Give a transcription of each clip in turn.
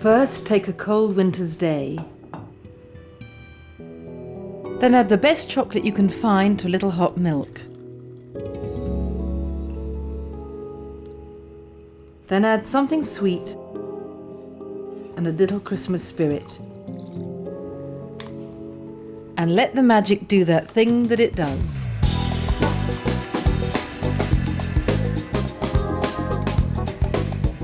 First, take a cold winter's day. Then add the best chocolate you can find to a little hot milk. Then add something sweet and a little Christmas spirit. And let the magic do that thing that it does.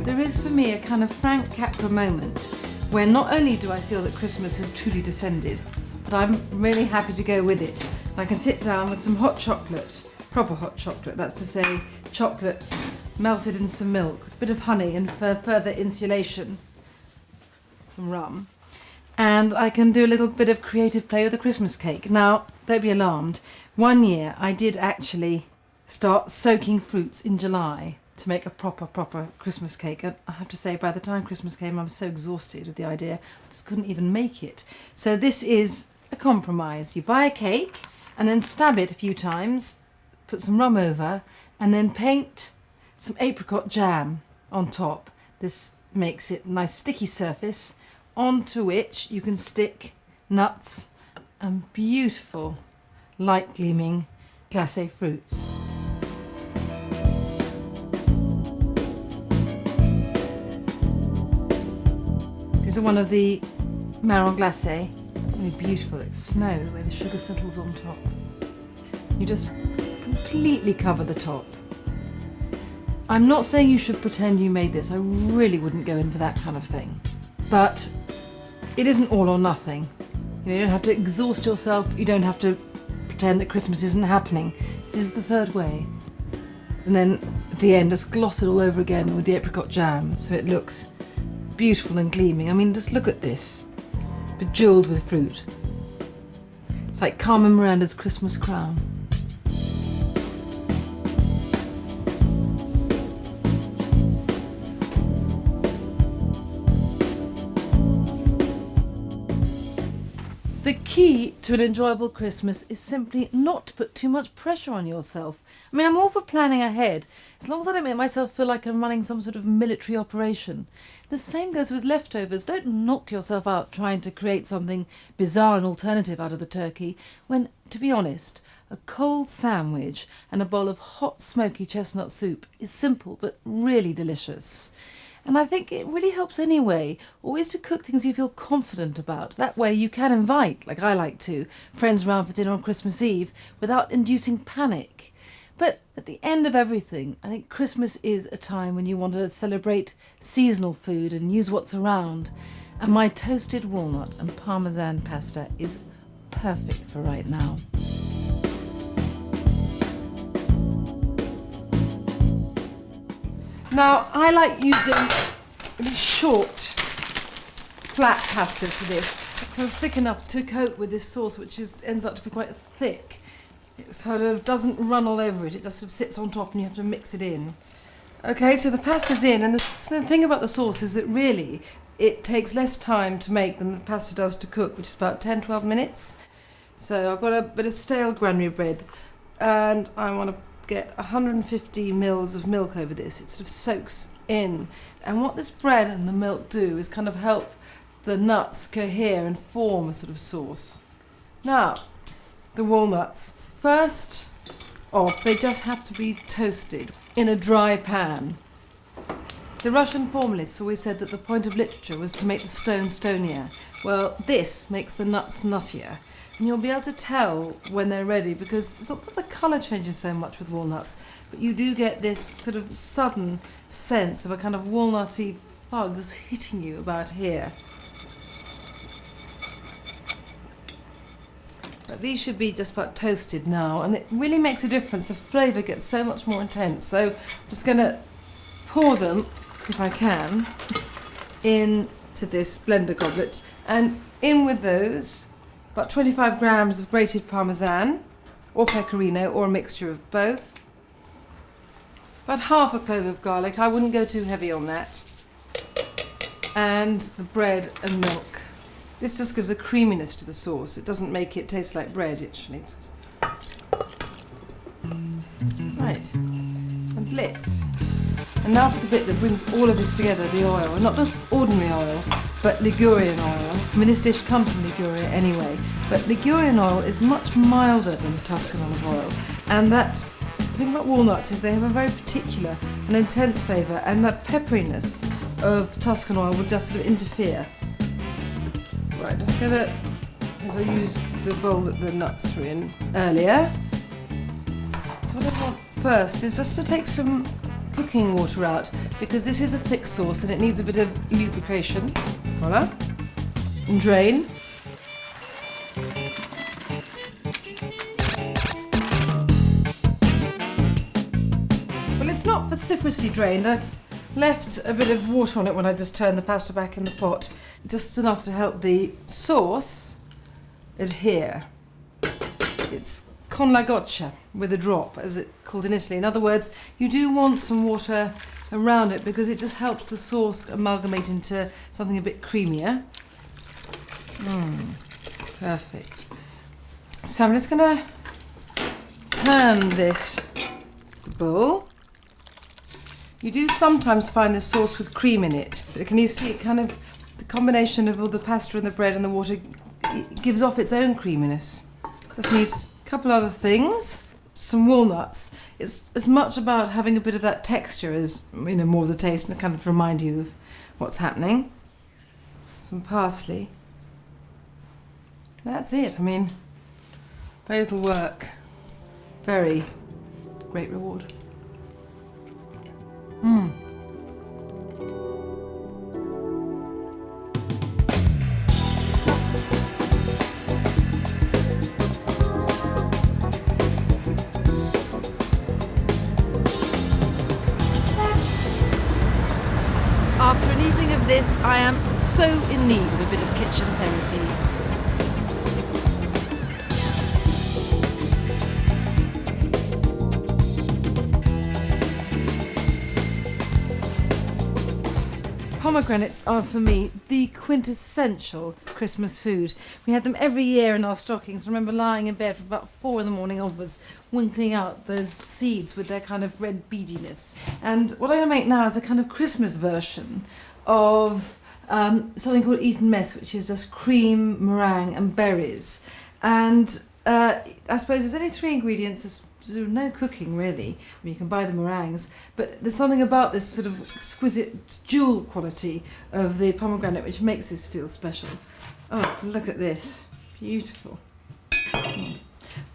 There is for me a kind of Frank Capra moment where not only do I feel that Christmas has truly descended, but I'm really happy to go with it. I can sit down with some hot chocolate, proper hot chocolate, that's to say chocolate melted in some milk, a bit of honey, and for further insulation, some rum. And I can do a little bit of creative play with a Christmas cake. Now, don't be alarmed. One year I did actually start soaking fruits in July to make a proper Christmas cake. And I have to say, by the time Christmas came, I was so exhausted with the idea, I just couldn't even make it. So this is a compromise. You buy a cake and then stab it a few times, put some rum over, and then paint some apricot jam on top. This makes it a nice sticky surface onto which you can stick nuts and beautiful light gleaming glacé fruits. These are one of the marron glacé, really beautiful. It's snow where the sugar settles on top. You just completely cover the top. I'm not saying you should pretend you made this. I really wouldn't go in for that kind of thing. But it isn't all or nothing. You don't have to exhaust yourself. You don't have to pretend that Christmas isn't happening. This is the third way. And then at the end, just gloss it all over again with the apricot jam so it looks beautiful and gleaming. I mean, just look at this. Bejeweled with fruit. It's like Carmen Miranda's Christmas crown. The key to an enjoyable Christmas is simply not to put too much pressure on yourself. I mean, I'm all for planning ahead, as long as I don't make myself feel like I'm running some sort of military operation. The same goes with leftovers. Don't knock yourself out trying to create something bizarre and alternative out of the turkey, when, to be honest, a cold sandwich and a bowl of hot smoky chestnut soup is simple but really delicious. And I think it really helps anyway, always to cook things you feel confident about. That way you can invite, like I like to, friends round for dinner on Christmas Eve without inducing panic. But at the end of everything, I think Christmas is a time when you want to celebrate seasonal food and use what's around. And my toasted walnut and parmesan pasta is perfect for right now. Now, I like using really short, flat pastas for this. So it's thick enough to coat with this sauce, which ends up to be quite thick. It sort of doesn't run all over it, it just sort of sits on top and you have to mix it in. Okay, so the pasta's in, and the thing about the sauce is that really it takes less time to make than the pasta does to cook, which is about 10-12 minutes. So I've got a bit of stale granary bread, and I want to get 150 mils of milk over this. It sort of soaks in. And what this bread and the milk do is kind of help the nuts cohere and form a sort of sauce. Now, the walnuts. First off, they just have to be toasted in a dry pan. The Russian formalists always said that the point of literature was to make the stone stonier. Well, this makes the nuts nuttier. And you'll be able to tell when they're ready, because it's not that the colour changes so much with walnuts, but you do get this sort of sudden sense of a kind of walnutty fog that's hitting you about here. But these should be just about toasted now, and it really makes a difference. The flavour gets so much more intense. So I'm just going to pour them, if I can, into this blender goblet, and in with those about 25 grams of grated parmesan, or pecorino, or a mixture of both. About half a clove of garlic, I wouldn't go too heavy on that. And the bread and milk. This just gives a creaminess to the sauce. It doesn't make it taste like bread, actually. Right, and blitz. And now for the bit that brings all of this together, the oil. And not just ordinary oil, but Ligurian oil. I mean, this dish comes from Liguria anyway, but Ligurian oil is much milder than Tuscan olive oil. And the thing about walnuts is they have a very particular and intense flavour, and that pepperiness of Tuscan oil would just sort of interfere. Right, just gonna, as I use the bowl that the nuts were in earlier. So what I want first is just to take some cooking water out, because this is a thick sauce and it needs a bit of lubrication. Voila. And drain. Well, it's not vociferously drained. I've left a bit of water on it when I just turned the pasta back in the pot, just enough to help the sauce adhere. It's con la goccia, with a drop, as it's called in Italy. In other words, you do want some water around it because it just helps the sauce amalgamate into something a bit creamier. Perfect. So I'm just going to turn this bowl. You do sometimes find this sauce with cream in it, but can you see it kind of, the combination of all the pasta and the bread and the water, it gives off its own creaminess. Just needs a couple other things. Some walnuts. It's as much about having a bit of that texture as, more of the taste, and kind of remind you of what's happening. Some parsley. That's it. I mean, very little work. Very great reward. After an evening of this, I am so in need of a bit of kitchen therapy. Pomegranates are, for me, the quintessential Christmas food. We had them every year in our stockings. I remember lying in bed from about 4 in the morning onwards, winkling out those seeds with their kind of red beadiness. And what I'm going to make now is a kind of Christmas version of something called Eton Mess, which is just cream, meringue and berries. And I suppose there's only 3 ingredients. There's no cooking really. I mean, you can buy the meringues, but there's something about this sort of exquisite jewel quality of the pomegranate which makes this feel special. Oh, look at this. Beautiful. Right,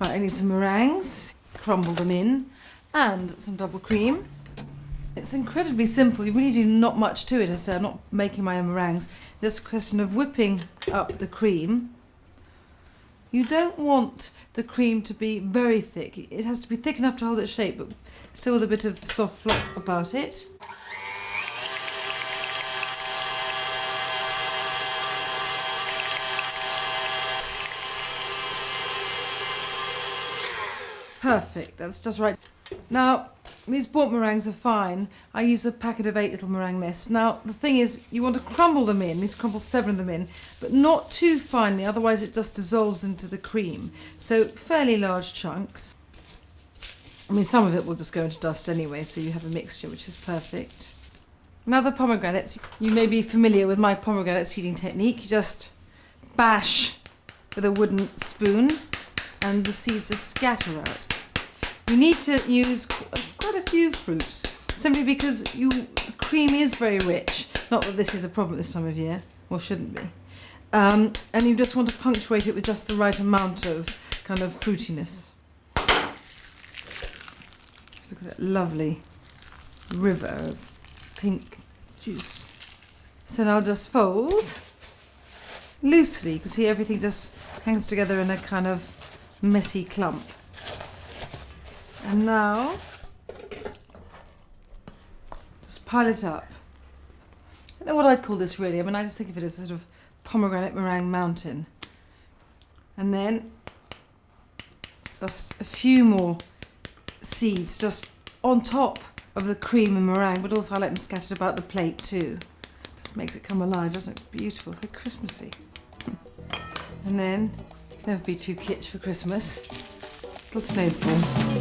I need some meringues, crumble them in, and some double cream. It's incredibly simple. You really do not much to it. As I say, I'm not making my own meringues. It's a question of whipping up the cream. You don't want the cream to be very thick. It has to be thick enough to hold its shape, but still with a bit of soft flop about it. Perfect, that's just right. Now, these bought meringues are fine. I use a packet of 8 little meringue nests. Now, the thing is, you want to crumble them in. These crumble 7 of them in, but not too finely, otherwise it just dissolves into the cream. So, fairly large chunks. I mean, some of it will just go into dust anyway, so you have a mixture, which is perfect. Now the pomegranates. You may be familiar with my pomegranate seeding technique. You just bash with a wooden spoon, and the seeds just scatter out. You need to use quite a few fruits, simply because the cream is very rich. Not that this is a problem this time of year, or shouldn't be. And you just want to punctuate it with just the right amount of kind of fruitiness. Look at that lovely river of pink juice. So now I'll just fold loosely. You can see everything just hangs together in a kind of messy clump. And now, just pile it up. I don't know what I'd call this really. I mean, I just think of it as a sort of pomegranate meringue mountain. And then, just a few more seeds just on top of the cream and meringue, but also I like them scattered about the plate too. Just makes it come alive, doesn't it? Beautiful, so Christmassy. And then, never be too kitsch for Christmas, little snowball.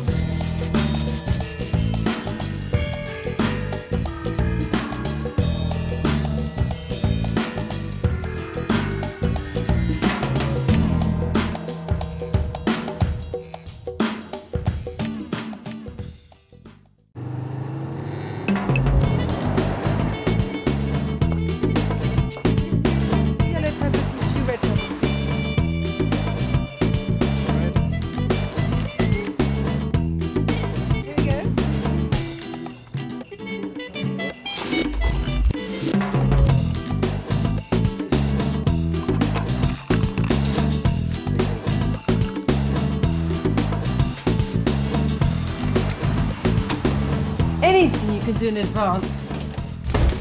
Anything you can do in advance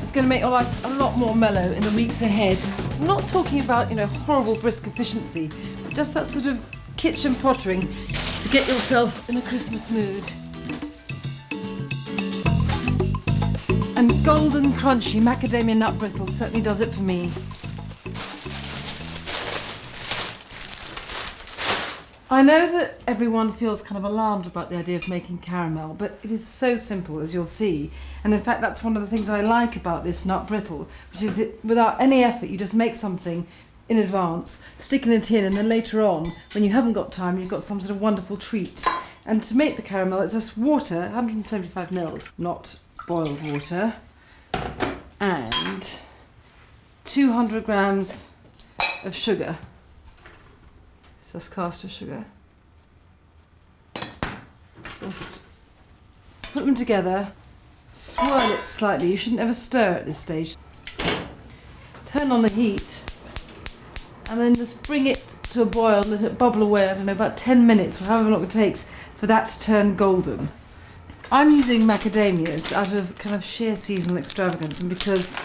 is going to make your life a lot more mellow in the weeks ahead. I'm not talking about, horrible brisk efficiency, but just that sort of kitchen pottering to get yourself in a Christmas mood. And golden crunchy macadamia nut brittle certainly does it for me. I know that everyone feels kind of alarmed about the idea of making caramel, but it is so simple, as you'll see. And in fact, that's one of the things I like about this nut brittle, which is without any effort, you just make something in advance, stick in a tin, and then later on, when you haven't got time, you've got some sort of wonderful treat. And to make the caramel, it's just water, 175 mils, not boiled water, and 200 grams of sugar. Just caster sugar. Just put them together, swirl it slightly. You shouldn't ever stir at this stage. Turn on the heat, and then just bring it to a boil, let it bubble away, I don't know, about 10 minutes or however long it takes for that to turn golden. I'm using macadamias out of kind of sheer seasonal extravagance and because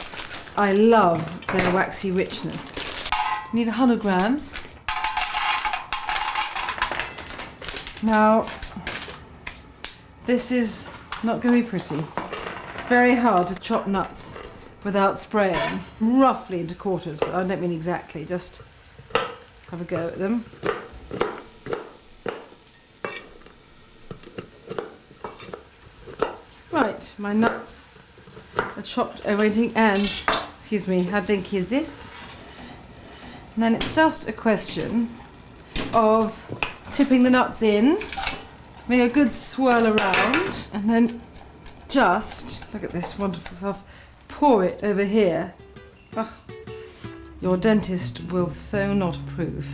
I love their waxy richness. You need 100 grams. Now, this is not going to be pretty. It's very hard to chop nuts without spraying, roughly into quarters, but I don't mean exactly, just have a go at them. Right, my nuts are chopped, waiting, and, excuse me, how dinky is this? And then it's just a question of tipping the nuts in, make a good swirl around, and then just, look at this wonderful stuff, pour it over here. Ugh, your dentist will so not approve.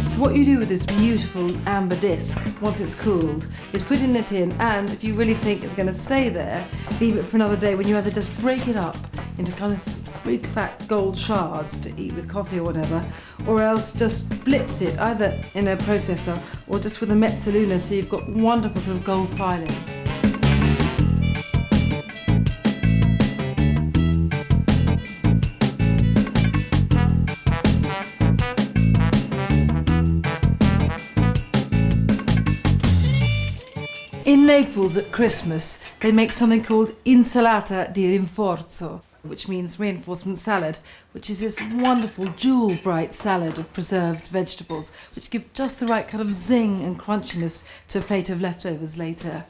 So what you do with this beautiful amber disc, once it's cooled, is put it in a tin, and if you really think it's going to stay there, leave it for another day when you either just break it up into kind of big fat gold shards to eat with coffee or whatever, or else just blitz it either in a processor or just with a mezzaluna so you've got wonderful sort of gold filings. In Naples at Christmas they make something called insalata di rinforzo, which means reinforcement salad, which is this wonderful jewel-bright salad of preserved vegetables, which give just the right kind of zing and crunchiness to a plate of leftovers later.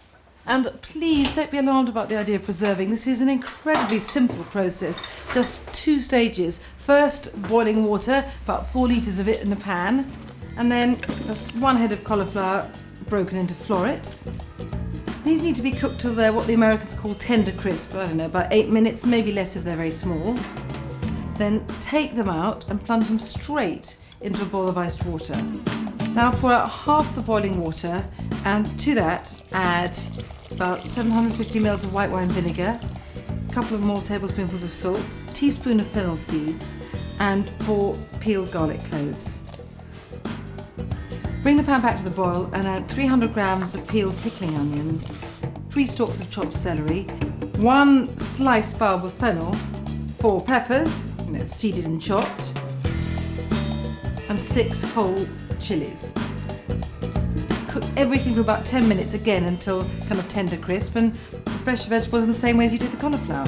And please don't be alarmed about the idea of preserving. This is an incredibly simple process, just 2 stages. First, boiling water, about 4 litres of it in a pan, and then just 1 head of cauliflower broken into florets. These need to be cooked till they're what the Americans call tender crisp, I don't know, about 8 minutes, maybe less if they're very small. Then take them out and plunge them straight into a bowl of iced water. Now pour out half the boiling water, and to that add about 750 ml of white wine vinegar, a couple of more tablespoonfuls of salt, a teaspoon of fennel seeds, and 4 peeled garlic cloves. Bring the pan back to the boil and add 300 grams of peeled pickling onions, 3 stalks of chopped celery, 1 sliced bulb of fennel, 4 peppers, seeded and chopped, and 6 whole chilies. Cook everything for about 10 minutes again until kind of tender crisp, and refresh the vegetables in the same way as you did the cauliflower.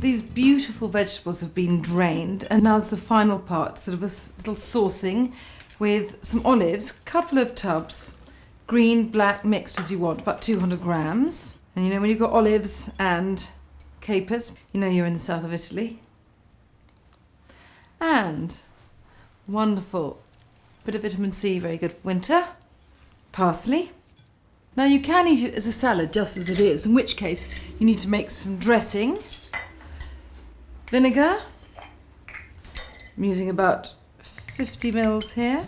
These beautiful vegetables have been drained, and now it's the final part, sort of a little saucing with some olives, couple of tubs, green, black, mixed as you want, about 200 grams. And you know, when you've got olives and capers, you know you're in the south of Italy. And wonderful bit of vitamin C, very good for winter. Parsley. Now you can eat it as a salad just as it is, in which case you need to make some dressing. Vinegar. I'm using about 50 mils here.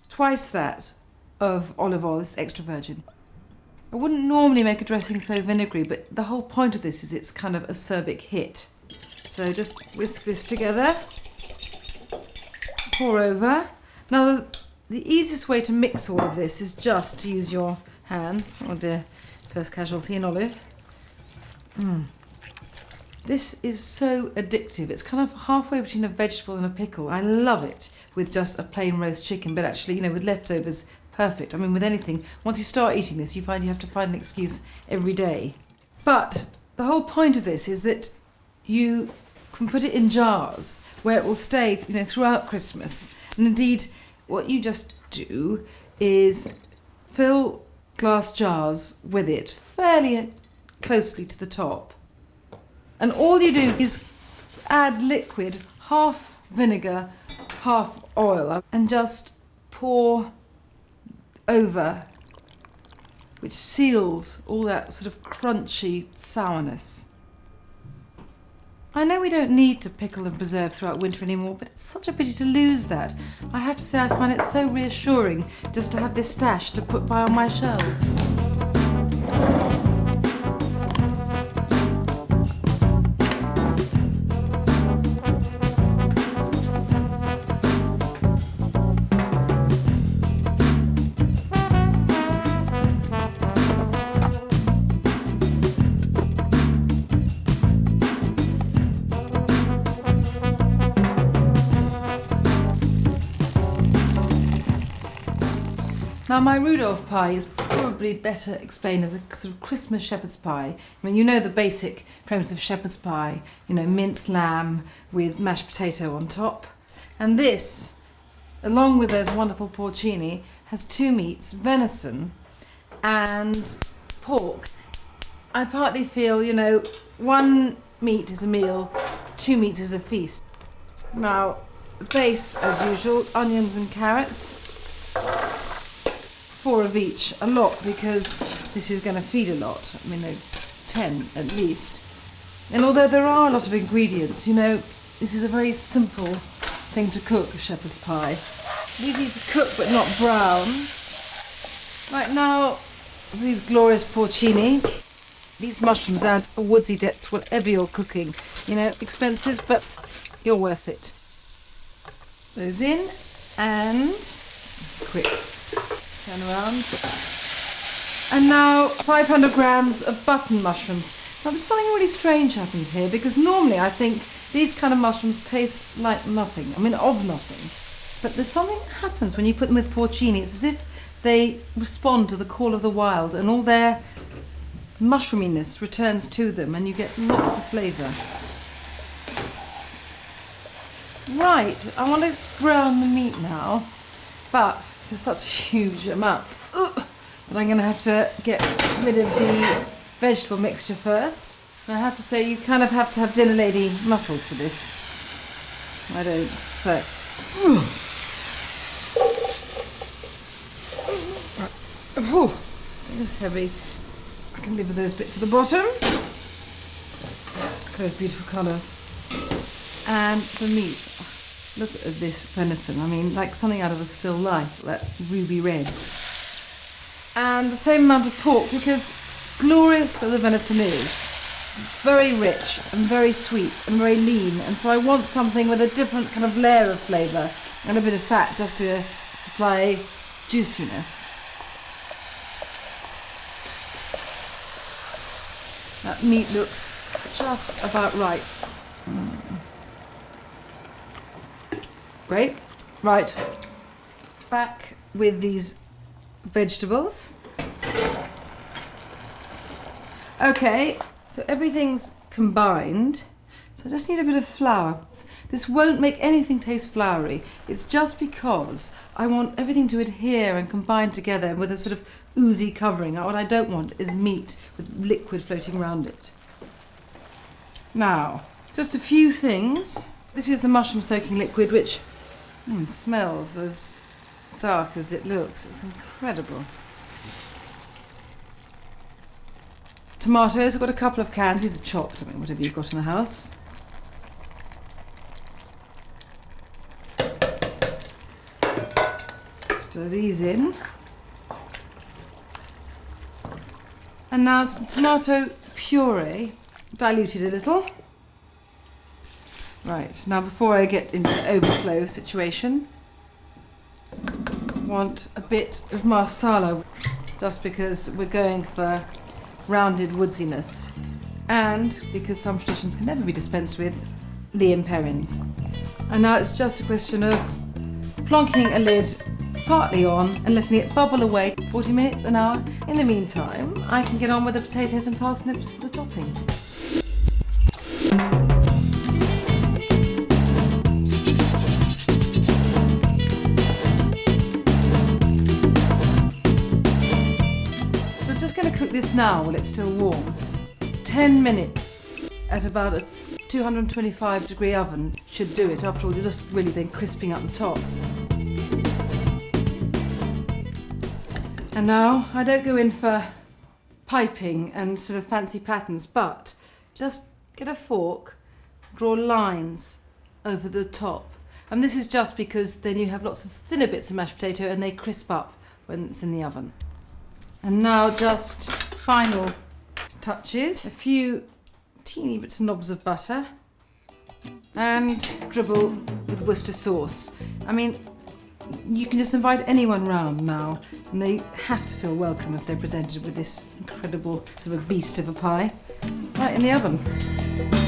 Twice that of olive oil, this is extra virgin. I wouldn't normally make a dressing so vinegary, but the whole point of this is it's kind of acerbic hit. So just whisk this together. Pour over. Now the easiest way to mix all of this is just to use your hands. Oh dear, first casualty in olive. This is so addictive. It's kind of halfway between a vegetable and a pickle. I love it with just a plain roast chicken, but actually, you know, with leftovers, perfect. I mean, with anything, once you start eating this, you find you have to find an excuse every day. But the whole point of this is that you can put it in jars where it will stay, you know, throughout Christmas. And indeed, what you just do is fill glass jars with it fairly closely to the top. And all you do is add liquid, half vinegar, half oil, and just pour over, which seals all that sort of crunchy sourness. I know we don't need to pickle and preserve throughout winter anymore, but it's such a pity to lose that. I have to say I find it so reassuring just to have this stash to put by on my shelves. Now my Rudolph pie is probably better explained as a sort of Christmas shepherd's pie. I mean, you know the basic premise of shepherd's pie, you know, minced lamb with mashed potato on top. And this, along with those wonderful porcini, has two meats, venison and pork. I partly feel, you know, one meat is a meal, two meats is a feast. Now, the base, as usual, onions and carrots. 4 of each, a lot, because this is going to feed a lot. I mean, 10 at least. And although there are a lot of ingredients, you know, this is a very simple thing to cook, a shepherd's pie. Easy to cook but not brown. Right now, these glorious porcini. These mushrooms add a woodsy depth to whatever you're cooking. You know, expensive, but you're worth it. Those in, and quick. Turn around. And now 500 grams of button mushrooms. Now there's something really strange happens here, because normally I think these kind of mushrooms taste like nothing. I mean, of nothing. But there's something that happens when you put them with porcini. It's as if they respond to the call of the wild and all their mushroominess returns to them and you get lots of flavour. Right, I want to brown the meat now, but there's such a huge amount that I'm going to have to get rid of the vegetable mixture first. And I have to say, you kind of have to have dinner lady muscles for this. I don't, so... It's heavy. I can live with those bits at the bottom. Those beautiful colours. And the meat. Look at this venison. I mean, like something out of a still life, that ruby red. And the same amount of pork, because glorious though the venison is, it's very rich and very sweet and very lean, and so I want something with a different kind of layer of flavour and a bit of fat just to supply juiciness. That meat looks just about right. Great. Right. Back with these vegetables. Okay, so everything's combined. So I just need a bit of flour. This won't make anything taste floury. It's just because I want everything to adhere and combine together with a sort of oozy covering. What I don't want is meat with liquid floating around it. Now, just a few things. This is the mushroom soaking liquid, which smells as dark as it looks. It's incredible. Tomatoes, I've got a couple of cans. These are chopped, whatever you've got in the house. Stir these in. And now some tomato puree, diluted a little. Right, now before I get into the overflow situation, I want a bit of marsala, just because we're going for rounded woodsiness, and because some traditions can never be dispensed with, Liam Perrins. And now it's just a question of plonking a lid partly on and letting it bubble away 40 minutes, an hour. In the meantime, I can get on with the potatoes and parsnips for the topping. We're just going to cook this now while it's still warm. 10 minutes at about a 225 degree oven should do it. After all, you're just really then crisping up the top. And now, I don't go in for piping and sort of fancy patterns, but just get a fork, draw lines over the top. And this is just because then you have lots of thinner bits of mashed potato and they crisp up when it's in the oven. And now just final touches, a few teeny bits of knobs of butter and dribble with Worcester sauce. You can just invite anyone round now, and they have to feel welcome if they're presented with this incredible sort of beast of a pie. Right in the oven.